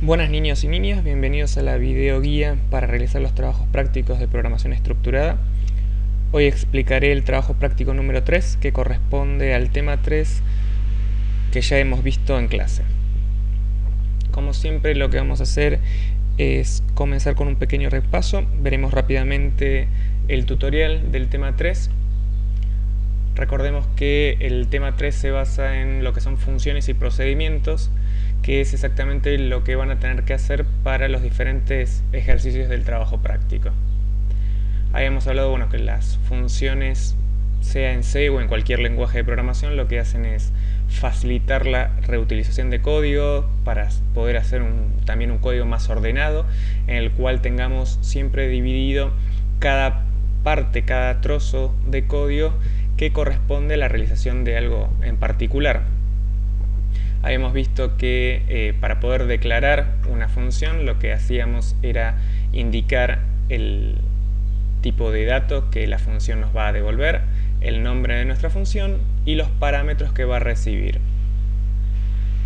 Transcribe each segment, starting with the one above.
Buenas niños y niñas, bienvenidos a la video guía para realizar los trabajos prácticos de programación estructurada. Hoy explicaré el trabajo práctico número 3, que corresponde al tema 3 que ya hemos visto en clase. Como siempre, lo que vamos a hacer es comenzar con un pequeño repaso. Veremos rápidamente el tutorial del tema 3. Recordemos que el tema 3 se basa en lo que son funciones y procedimientos, que es exactamente lo que van a tener que hacer para los diferentes ejercicios del trabajo práctico. Habíamos hablado que las funciones, sea en C o en cualquier lenguaje de programación, lo que hacen es facilitar la reutilización de código para poder hacer también un código más ordenado, en el cual tengamos siempre dividido cada parte, cada trozo de código que corresponde a la realización de algo en particular. Habíamos visto que para poder declarar una función lo que hacíamos era indicar el tipo de datos que la función nos va a devolver, el nombre de nuestra función y los parámetros que va a recibir.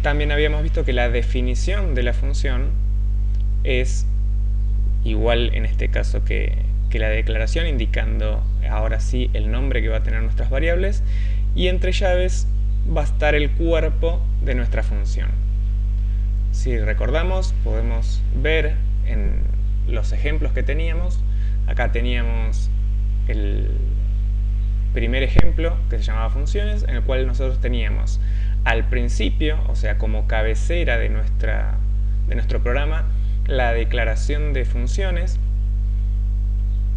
También habíamos visto que la definición de la función es igual en este caso que la declaración, indicando ahora sí el nombre que va a tener nuestras variables, y entre llaves va a estar el cuerpo de nuestra función. Si recordamos, podemos ver en los ejemplos que teníamos. Acá teníamos el primer ejemplo que se llamaba funciones, en el cual nosotros teníamos al principio, o sea, como cabecera de nuestro programa, la declaración de funciones.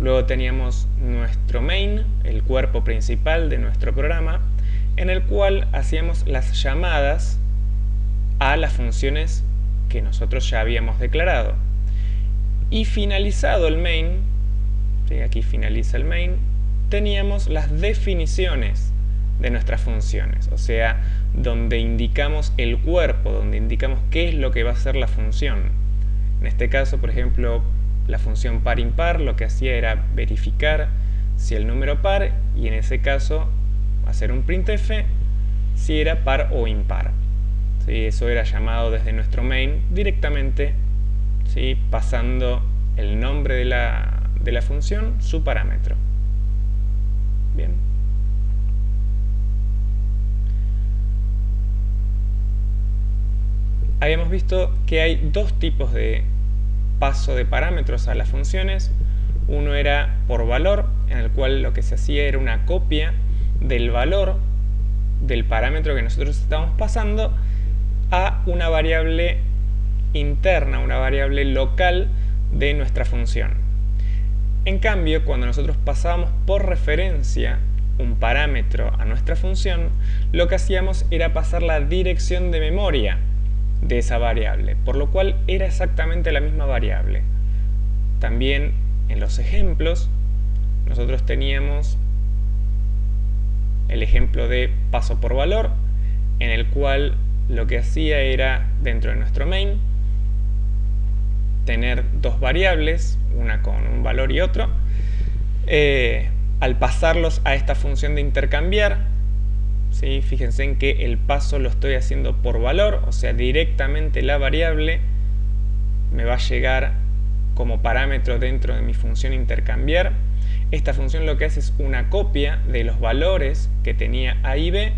Luego teníamos nuestro main, el cuerpo principal de nuestro programa, en el cual hacíamos las llamadas a las funciones que nosotros ya habíamos declarado. Y finalizado el main, ¿sí? Aquí finaliza el main, teníamos las definiciones de nuestras funciones, o sea, donde indicamos el cuerpo, donde indicamos qué es lo que va a hacer la función. En este caso, por ejemplo, la función par-impar lo que hacía era verificar si el número par, y en ese caso hacer un printf si era par o impar. ¿Sí? Eso era llamado desde nuestro main directamente, ¿sí? Pasando el nombre de la función, su parámetro. Bien. Habíamos visto que hay dos tipos de paso de parámetros a las funciones. Uno era por valor, en el cual lo que se hacía era una copia del valor del parámetro que nosotros estamos pasando a una variable interna, una variable local de nuestra función. En cambio, cuando nosotros pasábamos por referencia un parámetro a nuestra función, lo que hacíamos era pasar la dirección de memoria de esa variable, por lo cual era exactamente la misma variable. También en los ejemplos nosotros teníamos el ejemplo de paso por valor, en el cual lo que hacía era, dentro de nuestro main, tener dos variables, una con un valor y otro. Al pasarlos a esta función de intercambiar, ¿sí? Fíjense en que el paso lo estoy haciendo por valor, o sea, directamente la variable me va a llegar como parámetro dentro de mi función intercambiar. Esta función lo que hace es una copia de los valores que tenía A y B,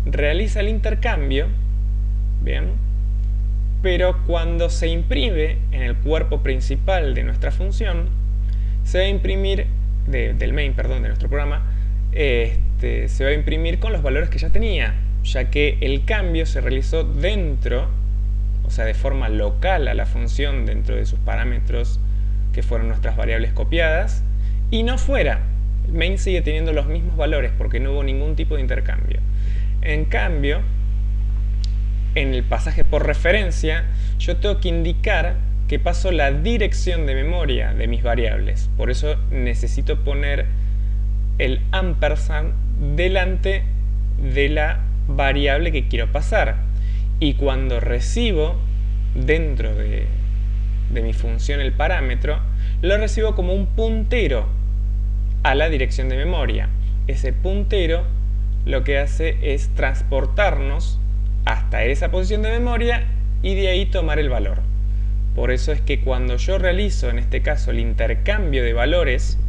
realiza el intercambio, bien, pero cuando se imprime en el cuerpo principal de nuestra función, se va a imprimir, del main, perdón, de nuestro programa, se va a imprimir con los valores que ya tenía, ya que el cambio se realizó dentro, o sea, de forma local a la función, dentro de sus parámetros que fueron nuestras variables copiadas, y no fuera. El main sigue teniendo los mismos valores porque no hubo ningún tipo de intercambio. En cambio, en el pasaje por referencia, yo tengo que indicar que paso la dirección de memoria de mis variables. Por eso necesito poner el ampersand delante de la variable que quiero pasar. Y cuando recibo dentro de mi función el parámetro, lo recibo como un puntero a la dirección de memoria. Ese puntero lo que hace es transportarnos hasta esa posición de memoria y de ahí tomar el valor. Por eso es que cuando yo realizo, en este caso, el intercambio de valores,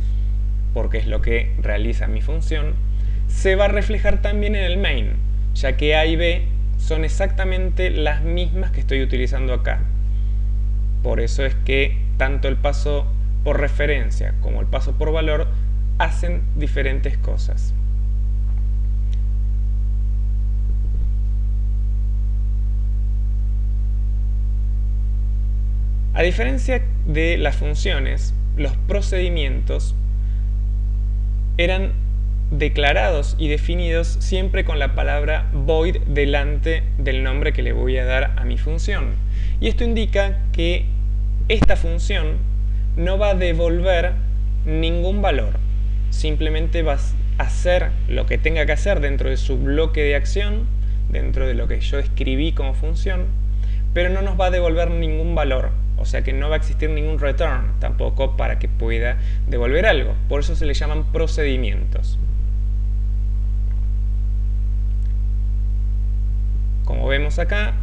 porque es lo que realiza mi función, se va a reflejar también en el main, ya que A y B son exactamente las mismas que estoy utilizando acá. Por eso es que tanto el paso por referencia como el paso por valor hacen diferentes cosas. A diferencia de las funciones, los procedimientos eran declarados y definidos siempre con la palabra void delante del nombre que le voy a dar a mi función. Y esto indica que esta función no va a devolver ningún valor. Simplemente va a hacer lo que tenga que hacer dentro de su bloque de acción, dentro de lo que yo escribí como función, pero no nos va a devolver ningún valor. O sea que no va a existir ningún return tampoco para que pueda devolver algo. Por eso se le llaman procedimientos. Como vemos acá,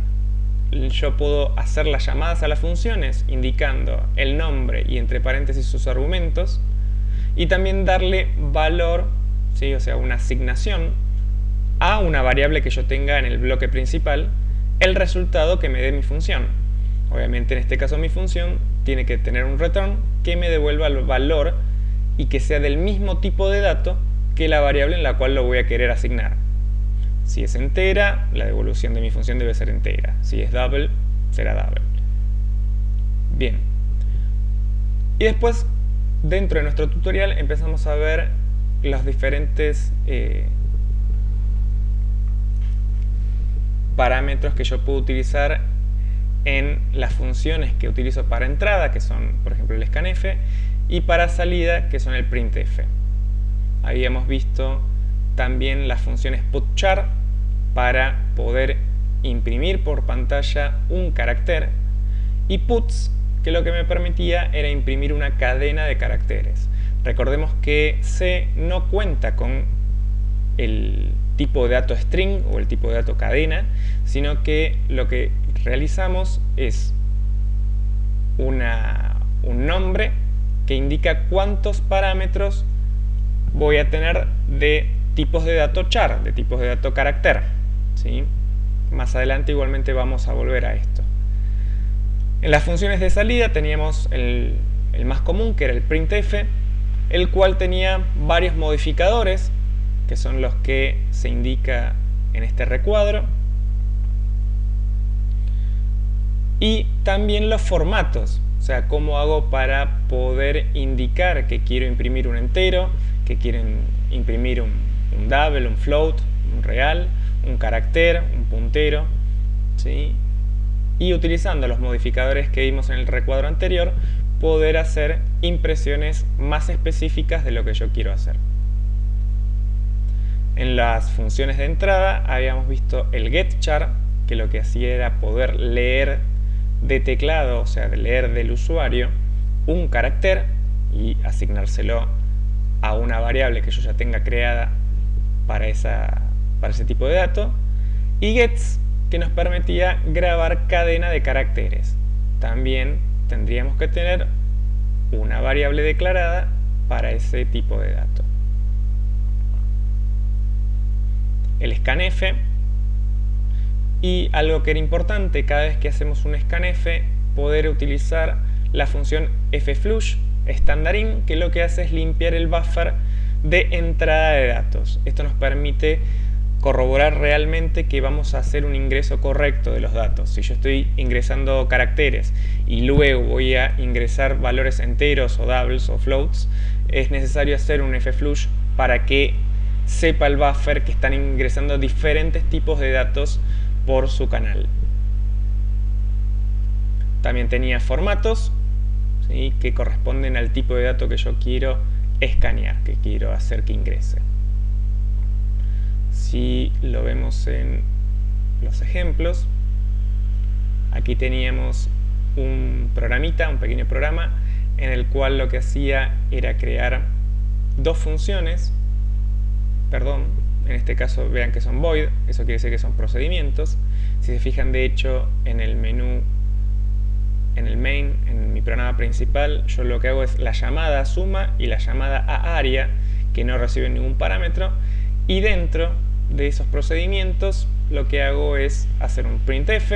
yo puedo hacer las llamadas a las funciones indicando el nombre y entre paréntesis sus argumentos, y también darle valor, ¿sí? O sea, una asignación a una variable que yo tenga en el bloque principal, el resultado que me dé mi función. Obviamente en este caso mi función tiene que tener un return que me devuelva el valor y que sea del mismo tipo de dato que la variable en la cual lo voy a querer asignar. Si es entera, la devolución de mi función debe ser entera. Si es double, será double. Bien. Y después, dentro de nuestro tutorial, empezamos a ver los diferentes parámetros que yo puedo utilizar en las funciones que utilizo para entrada, que son, por ejemplo, el scanf, y para salida, que son el printf. Habíamos visto también las funciones putchar para poder imprimir por pantalla un carácter, y puts, que lo que me permitía era imprimir una cadena de caracteres. Recordemos que C no cuenta con el tipo de dato string o el tipo de dato cadena, sino que lo que realizamos es un nombre que indica cuántos parámetros voy a tener de tipos de dato char, de tipos de dato carácter, ¿sí? Más adelante igualmente vamos a volver a esto. En las funciones de salida teníamos el más común, que era el printf, el cual tenía varios modificadores, que son los que se indica en este recuadro, y también los formatos, o sea, cómo hago para poder indicar que quiero imprimir un entero, que quiero imprimir un double, un float, un real, un carácter, un puntero, ¿sí? Y utilizando los modificadores que vimos en el recuadro anterior, poder hacer impresiones más específicas de lo que yo quiero hacer. En las funciones de entrada habíamos visto el getChar, que lo que hacía era poder leer de teclado, o sea, de leer del usuario, un carácter y asignárselo a una variable que yo ya tenga creada para ese tipo de dato, y gets, que nos permitía grabar cadena de caracteres. También tendríamos que tener una variable declarada para ese tipo de dato. El scanf, y algo que era importante cada vez que hacemos un scanf, poder utilizar la función fflush standardin, que lo que hace es limpiar el buffer de entrada de datos. Esto nos permite corroborar realmente que vamos a hacer un ingreso correcto de los datos. Si yo estoy ingresando caracteres y luego voy a ingresar valores enteros o doubles o floats, es necesario hacer un fflush para que sepa el buffer que están ingresando diferentes tipos de datos por su canal. También tenía formatos, ¿sí?, que corresponden al tipo de dato que yo quiero escanear, que quiero hacer que ingrese. Si lo vemos en los ejemplos, aquí teníamos un programita, un pequeño programa, en el cual lo que hacía era crear dos funciones, en este caso vean que son void, eso quiere decir que son procedimientos. Si se fijan, de hecho, en el menú en el main, en mi programa principal, yo lo que hago es la llamada a suma y la llamada a área, que no reciben ningún parámetro, y dentro de esos procedimientos lo que hago es hacer un printf,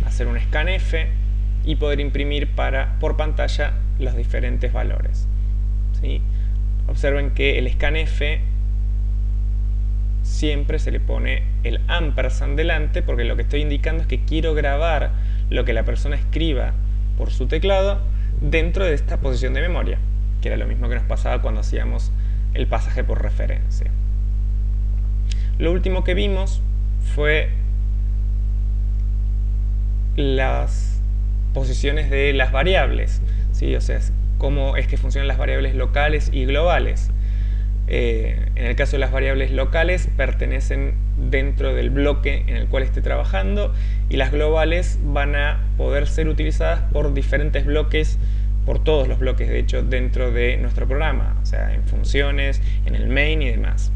hacer un scanf y poder imprimir por pantalla los diferentes valores, ¿sí? Observen que el scanf siempre se le pone el ampersand delante, porque lo que estoy indicando es que quiero grabar lo que la persona escriba por su teclado dentro de esta posición de memoria, que era lo mismo que nos pasaba cuando hacíamos el pasaje por referencia. Lo último que vimos fue las posiciones de las variables, ¿sí? O sea, cómo es que funcionan las variables locales y globales. En el caso de las variables locales, pertenecen dentro del bloque en el cual esté trabajando, y las globales van a poder ser utilizadas por diferentes bloques, por todos los bloques de hecho dentro de nuestro programa, o sea, en funciones, en el main y demás.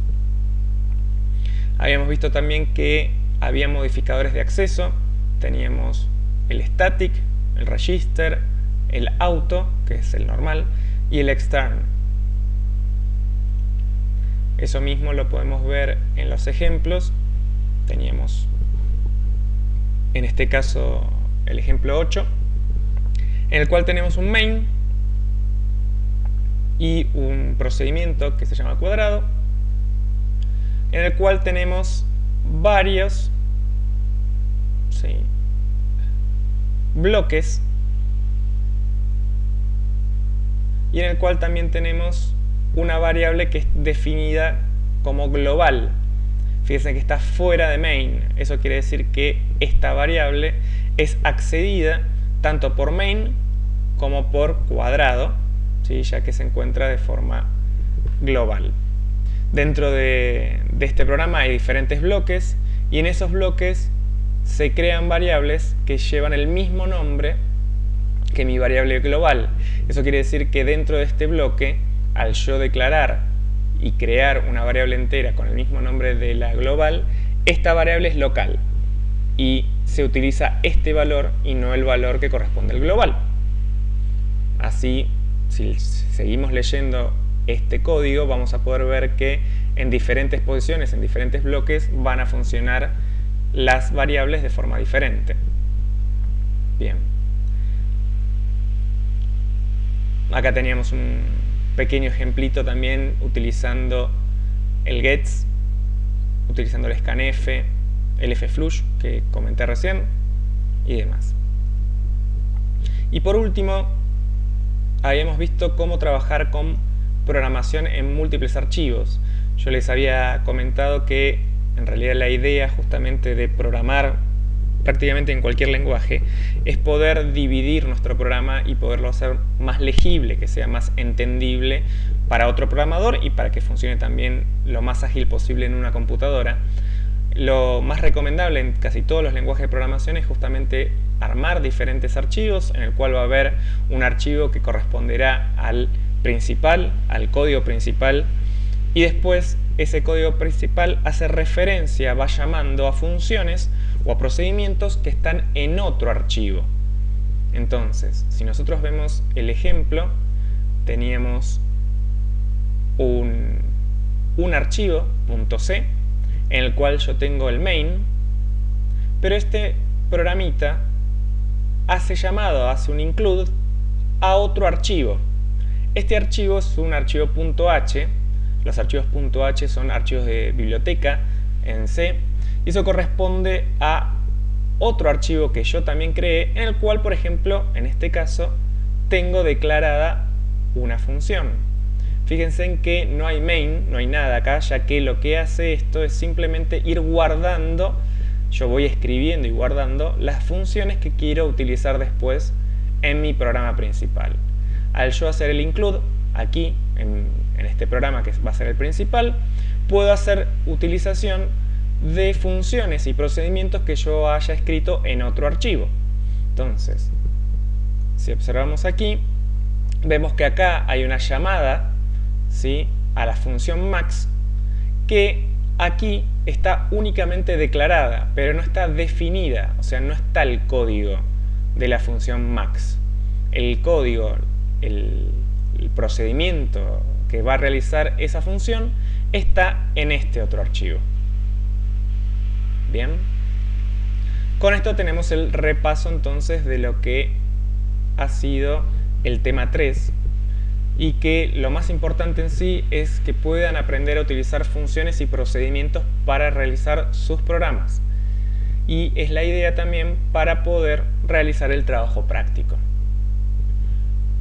Habíamos visto también que había modificadores de acceso. Teníamos el static, el register, el auto, que es el normal, y el extern. Eso mismo lo podemos ver en los ejemplos. Teníamos en este caso el ejemplo 8, en el cual tenemos un main y un procedimiento que se llama cuadrado, en el cual tenemos varios bloques, y en el cual también tenemos una variable que es definida como global. Fíjense que está fuera de main. Eso quiere decir que esta variable es accedida tanto por main como por cuadrado, ¿sí? Ya que se encuentra de forma global. Dentro de este programa hay diferentes bloques, y en esos bloques se crean variables que llevan el mismo nombre que mi variable global. Eso quiere decir que dentro de este bloque, al yo declarar y crear una variable entera con el mismo nombre de la global, esta variable es local y se utiliza este valor y no el valor que corresponde al global. Así, si seguimos leyendo este código, vamos a poder ver que en diferentes posiciones, en diferentes bloques, van a funcionar las variables de forma diferente. Bien. Acá teníamos un pequeño ejemplito también utilizando el gets, utilizando el scanf, el fflush que comenté recién y demás. Y por último, habíamos visto cómo trabajar con programación en múltiples archivos. Yo les había comentado que en realidad la idea justamente de programar prácticamente en cualquier lenguaje es poder dividir nuestro programa y poderlo hacer más legible, que sea más entendible para otro programador y para que funcione también lo más ágil posible en una computadora. Lo más recomendable en casi todos los lenguajes de programación es justamente armar diferentes archivos, en el cual va a haber un archivo que corresponderá al principal, al código principal, y después ese código principal hace referencia, va llamando a funciones o a procedimientos que están en otro archivo. Entonces, si nosotros vemos el ejemplo, teníamos un archivo .c en el cual yo tengo el main, pero este programita hace llamado, hace un include a otro archivo. Este archivo es un archivo .h. Los archivos .h son archivos de biblioteca en C, y eso corresponde a otro archivo que yo también creé, en el cual, por ejemplo, en este caso, tengo declarada una función. Fíjense en que no hay main, no hay nada acá, ya que lo que hace esto es simplemente ir guardando, yo voy escribiendo y guardando las funciones que quiero utilizar después en mi programa principal. Al yo hacer el include aquí, en este programa que va a ser el principal, puedo hacer utilización de funciones y procedimientos que yo haya escrito en otro archivo. Entonces, si observamos aquí, vemos que acá hay una llamada, ¿sí?, a la función max, que aquí está únicamente declarada, pero no está definida, o sea, no está el código de la función max. El código, el procedimiento que va a realizar esa función está en este otro archivo. Bien. Con esto tenemos el repaso entonces de lo que ha sido el tema 3, y que lo más importante en sí es que puedan aprender a utilizar funciones y procedimientos para realizar sus programas. Y es la idea también para poder realizar el trabajo práctico.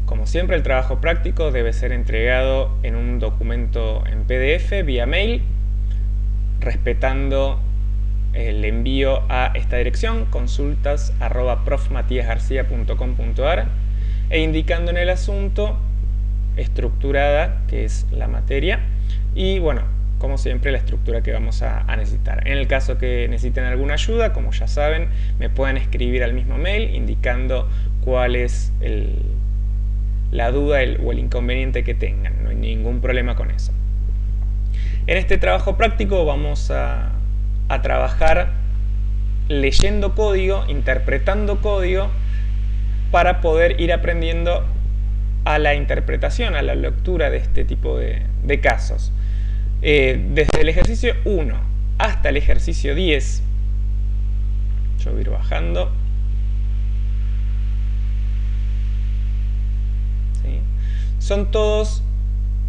Como siempre, el trabajo práctico debe ser entregado en un documento en PDF vía mail, respetando el envío a esta dirección, consultas@profmatiasgarcia.com.ar, e indicando en el asunto estructurada, que es la materia, y bueno, como siempre, la estructura que vamos a necesitar. En el caso que necesiten alguna ayuda, como ya saben, me pueden escribir al mismo mail indicando cuál es la duda o el inconveniente que tengan. No hay ningún problema con eso. En este trabajo práctico vamos a trabajar leyendo código, interpretando código, para poder ir aprendiendo a la interpretación, a la lectura de este tipo de casos. Desde el ejercicio 1 hasta el ejercicio 10, yo voy a ir bajando. ¿Sí? Son todos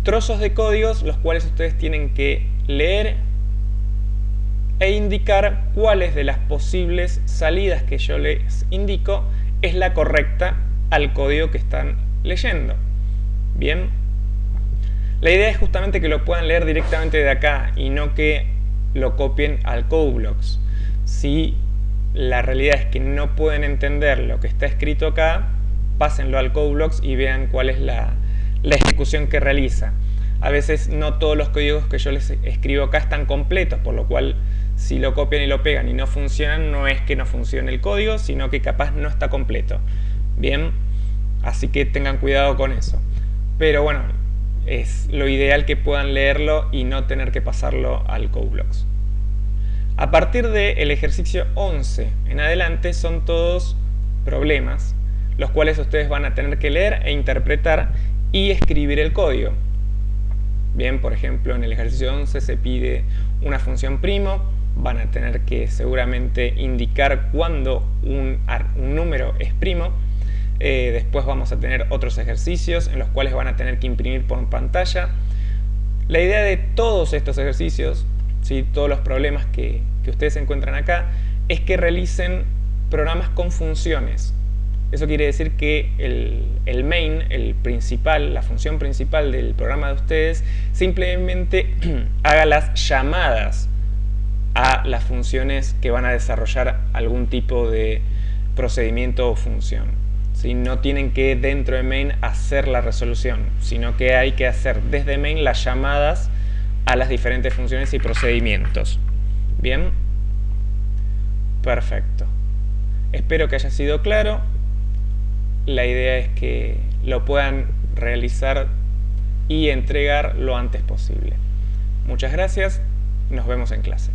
trozos de códigos los cuales ustedes tienen que leer e indicar cuáles de las posibles salidas que yo les indico es la correcta al código que están leyendo. Bien. La idea es justamente que lo puedan leer directamente de acá y no que lo copien al CodeBlocks. Si la realidad es que no pueden entender lo que está escrito acá, pásenlo al CodeBlocks y vean cuál es la ejecución que realiza. A veces no todos los códigos que yo les escribo acá están completos, por lo cual si lo copian y lo pegan y no funcionan, no es que no funcione el código, sino que capaz no está completo. Bien, así que tengan cuidado con eso. Pero bueno, es lo ideal que puedan leerlo y no tener que pasarlo al CodeBlocks. A partir del ejercicio 11 en adelante son todos problemas, los cuales ustedes van a tener que leer e interpretar y escribir el código. Bien, por ejemplo, en el ejercicio 11 se pide una función primo, van a tener que seguramente indicar cuándo un número es primo. Después vamos a tener otros ejercicios en los cuales van a tener que imprimir por pantalla. La idea de todos estos ejercicios, ¿sí? Todos los problemas que ustedes encuentran acá, es que realicen programas con funciones. Eso quiere decir que el main, la función principal del programa de ustedes, simplemente haga las llamadas a las funciones que van a desarrollar algún tipo de procedimiento o función. ¿Sí? No tienen que dentro de main hacer la resolución, sino que hay que hacer desde main las llamadas a las diferentes funciones y procedimientos. Bien, perfecto. Espero que haya sido claro. La idea es que lo puedan realizar y entregar lo antes posible. Muchas gracias, nos vemos en clase.